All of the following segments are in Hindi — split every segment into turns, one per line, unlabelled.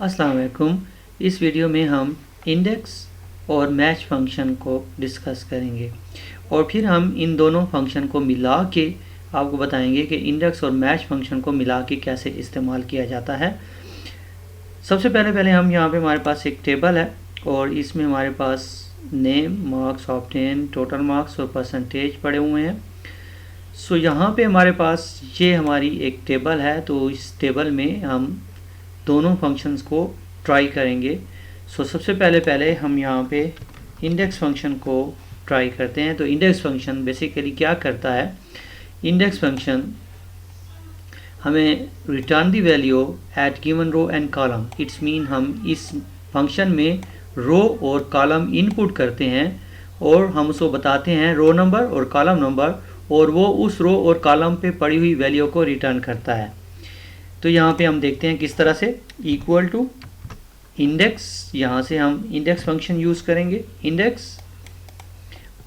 अस्सलाम वालेकुम। इस वीडियो में हम इंडेक्स और मैच फंक्शन को डिस्कस करेंगे और फिर हम इन दोनों फंक्शन को मिला के आपको बताएंगे कि इंडेक्स और मैच फंक्शन को मिला के कैसे इस्तेमाल किया जाता है। सबसे पहले हम यहाँ पे हमारे पास एक टेबल है और इसमें हमारे पास name, marks obtain, total marks और परसेंटेज पड़े हुए हैं। सो यहाँ पे हमारे पास ये हमारी एक टेबल है, तो इस टेबल में हम दोनों फंक्शंस को ट्राई करेंगे। सो सबसे पहले हम यहाँ पे इंडेक्स फंक्शन को ट्राई करते हैं। तो इंडेक्स फंक्शन बेसिकली क्या करता है, इंडेक्स फंक्शन हमें return the value at given row and column. It's mean हम इस फंक्शन में रो और कॉलम इनपुट करते हैं और हम उसको बताते हैं रो नंबर और कॉलम नंबर, और वो उस रो और कॉलम पे पड़ी हुई वैल्यू को रिटर्न करता है। तो यहाँ पे हम देखते हैं किस तरह से, इक्वल टू इंडेक्स, यहाँ से हम इंडेक्स फंक्शन यूज़ करेंगे इंडेक्स,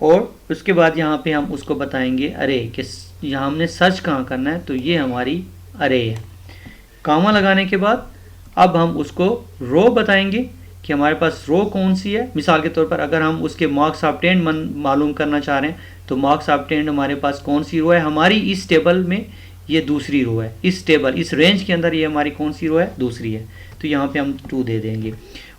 और उसके बाद यहाँ पे हम उसको बताएंगे अरे, किस यहाँ हमने सर्च कहाँ करना है, तो ये हमारी अरे है। कामा लगाने के बाद अब हम उसको रो बताएंगे कि हमारे पास रो कौन सी है। मिसाल के तौर पर अगर हम उसके मार्क्स ऑब्टेन्ड मालूम करना चाह रहे हैं तो मार्क्स ऑब्टेन्ड हमारे पास कौन सी रो है, हमारी इस टेबल में ये दूसरी रो है। इस टेबल, इस रेंज के अंदर ये हमारी कौन सी रो है, दूसरी है। तो यहाँ पे हम 2 दे देंगे।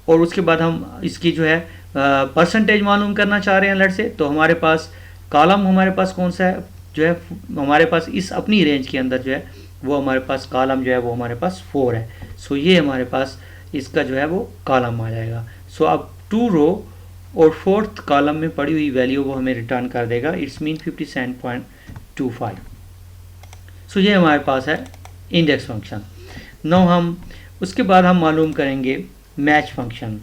और उसके बाद हम इसकी जो है परसेंटेज मालूम करना चाह रहे हैं लेट से, तो हमारे पास कॉलम हमारे पास कौन सा है, जो है हमारे पास इस अपनी रेंज के अंदर जो है वो हमारे पास कॉलम जो है वो हमारे पास 4 है। सो ये हमारे पास इसका जो है वो कॉलम आ जाएगा। सो अब 2 रो और 4th कॉलम में पड़ी हुई वैल्यू वो हमें रिटर्न कर देगा। It's mean 57.25। सो ये हमारे पास है इंडेक्स फंक्शन। नाउ हम उसके बाद हम मालूम करेंगे मैच फंक्शन।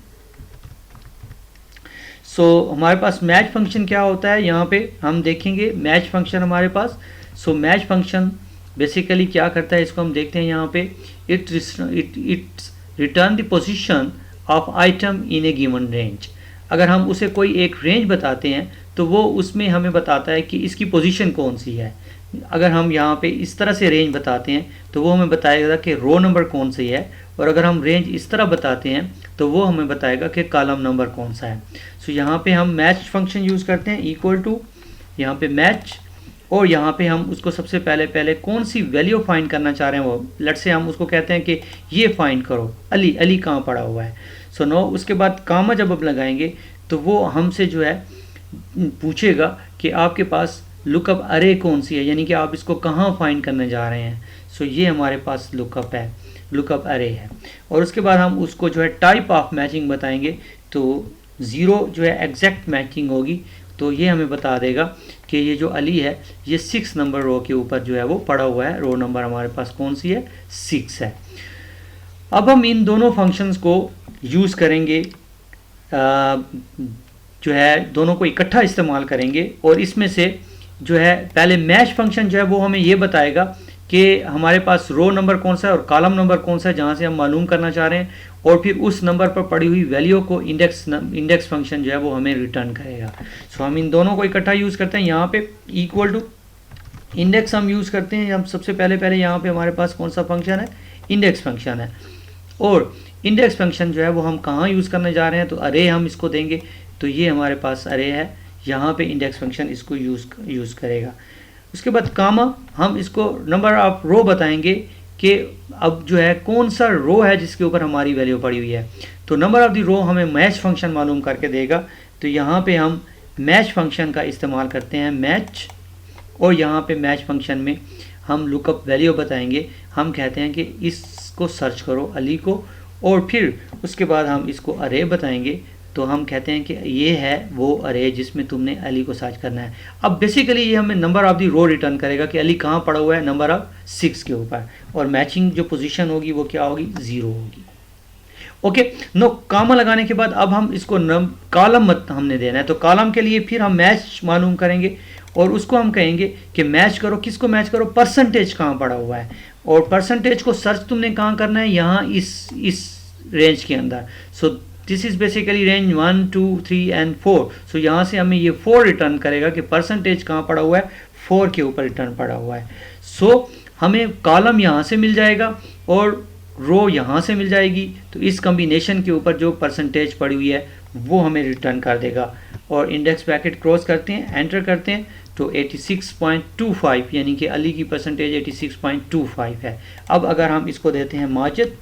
सो हमारे पास मैच फंक्शन क्या होता है, यहाँ पे हम देखेंगे मैच फंक्शन हमारे पास। सो मैच फंक्शन बेसिकली क्या करता है, इसको हम देखते हैं यहाँ पे। It's return the position of item in A given range. अगर हम उसे कोई एक रेंज बताते हैं तो वो उसमें हमें बताता है कि इसकी पोजीशन कौन सी है। अगर हम यहाँ पे इस तरह से रेंज बताते हैं तो वो हमें बताएगा कि रो नंबर कौन सी है, और अगर हम रेंज इस तरह बताते हैं तो वो हमें बताएगा कि कॉलम नंबर कौन सा है। सो यहाँ पे हम मैच फंक्शन यूज़ करते हैं, इक्वल टू यहाँ पे मैच, और यहाँ पे हम उसको सबसे पहले कौन सी वैल्यू फाइंड करना चाह रहे हैं वो, लेट से हम उसको कहते हैं कि ये फाइंड करो अली, अली कहाँ पड़ा हुआ है। सो नो, उसके बाद कामा जब हम लगाएंगे तो वो हमसे जो है पूछेगा कि आपके पास लुकअप अरे कौन सी है, यानी कि आप इसको कहाँ फाइंड करने जा रहे हैं। सो ये हमारे पास लुकअप है, लुकअप अरे है। और उसके बाद हम उसको जो है टाइप ऑफ मैचिंग बताएंगे, तो 0 जो है एग्जैक्ट मैचिंग होगी। तो ये हमें बता देगा कि ये जो अली है ये 6 नंबर रो के ऊपर जो है वो पड़ा हुआ है, रो नंबर हमारे पास कौन सी है, 6 है। अब हम इन दोनों फंक्शंस को यूज़ करेंगे, जो है दोनों को इकट्ठा इस्तेमाल करेंगे, और इसमें से जो है पहले मैच फंक्शन जो है वो हमें ये बताएगा कि हमारे पास रो नंबर कौन सा है और कॉलम नंबर कौन सा है जहाँ से हम मालूम करना चाह रहे हैं, और फिर उस नंबर पर पड़ी हुई वैल्यू को इंडेक्स फंक्शन जो है वो हमें रिटर्न करेगा। सो हम इन दोनों को इकट्ठा यूज़ करते हैं। यहाँ पे इक्वल टू इंडेक्स हम यूज़ करते हैं। हम सबसे पहले यहाँ पे हमारे पास कौन सा फंक्शन है, इंडेक्स फंक्शन है। और इंडेक्स फंक्शन जो है वो हम कहाँ यूज़ करने जा रहे हैं, तो अरे हम इसको देंगे। तो ये हमारे पास अरे है, यहाँ पे इंडेक्स फंक्शन इसको यूज़ करेगा। उसके बाद कामा, हम इसको नंबर ऑफ रो बताएंगे कि अब जो है कौन सा रो है जिसके ऊपर हमारी वैल्यू पड़ी हुई है। तो नंबर ऑफ द रो हमें मैच फंक्शन मालूम करके देगा। तो यहाँ पे हम मैच फंक्शन का इस्तेमाल करते हैं, मैच, और यहाँ पे मैच फंक्शन में हम लुकअप वैल्यू बताएंगे। हम कहते हैं कि इसको सर्च करो अली को, और फिर उसके बाद हम इसको अरे बताएंगे। तो हम कहते हैं कि ये है वो अरे जिसमें तुमने अली को सर्च करना है। अब बेसिकली ये हमें number of the row return करेगा कि अली कहाँ पड़ा हुआ है, नंबर ऑफ 6 के ऊपर, और मैचिंग जो पोजीशन होगी वो क्या होगी, 0 होगी। ओके, नो कामा लगाने के बाद अब हम इसको कॉलम मत हमने देना है। तो कॉलम के लिए फिर हम मैच मालूम करेंगे, और उसको हम कहेंगे कि मैच करो, किसको मैच करो, परसेंटेज कहाँ पड़ा हुआ है, और परसेंटेज को सर्च तुमने कहाँ करना है, यहाँ इस रेंज के अंदर। So this is basically range 1, 2, 3 and 4। सो यहाँ से हमें ये 4 रिटर्न करेगा कि परसेंटेज कहाँ पड़ा हुआ है, 4 के ऊपर रिटर्न पड़ा हुआ है। सो हमें कॉलम यहाँ से मिल जाएगा, और रो यहाँ से मिल जाएगी, तो इस कम्बिनेशन के ऊपर जो परसेंटेज पड़ी हुई है वो हमें रिटर्न कर देगा। और इंडेक्स ब्रैकेट क्रॉस करते हैं, एंटर करते हैं, तो 86.25 यानी कि अली की परसेंटेज 86.25 है। अब अगर हम इसको देते हैं माजिद,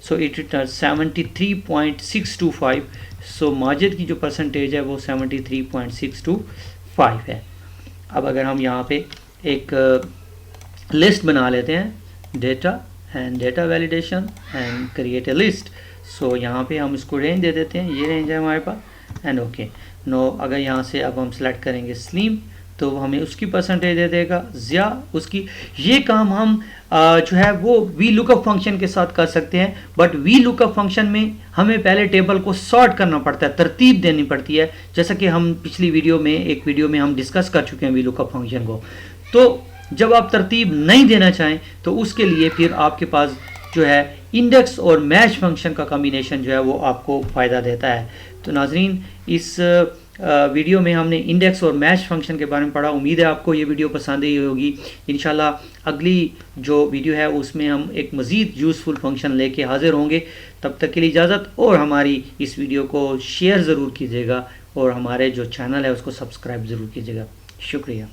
सो इट रिटर्न 73.625। सो माजिद की जो परसेंटेज है वो 73.625 है। अब अगर हम यहाँ पे एक लिस्ट बना लेते हैं, data and data validation and create a list. So यहाँ पे हम इसको रेंज दे देते हैं, ये रेंज है हमारे पास, एंड ओके। नो अगर यहाँ से अब हम सेलेक्ट करेंगे स्लीम, तो हमें उसकी परसेंटेज दे देगा, ज़िया उसकी। ये काम हम जो है वो वी लुकअप फंक्शन के साथ कर सकते हैं, बट वी लुकअप फंक्शन में हमें पहले टेबल को सॉर्ट करना पड़ता है, तरतीब देनी पड़ती है, जैसा कि हम पिछली वीडियो में एक वीडियो में हम डिस्कस कर चुके हैं वी लुकअप फंक्शन को। तो जब आप तरतीब नहीं देना चाहें तो उसके लिए फिर आपके पास जो है इंडेक्स और मैच फंक्शन का कॉम्बिनेशन जो है वो आपको फ़ायदा देता है। तो नाजरीन, इस वीडियो में हमने इंडेक्स और मैच फंक्शन के बारे में पढ़ा। उम्मीद है आपको ये वीडियो पसंद आई होगी। इंशाल्लाह अगली जो वीडियो है उसमें हम एक मज़ीद यूज़फुल फंक्शन लेके हाज़िर होंगे। तब तक के लिए इजाज़त, और हमारी इस वीडियो को शेयर ज़रूर कीजिएगा और हमारे जो चैनल है उसको सब्सक्राइब ज़रूर कीजिएगा। शुक्रिया।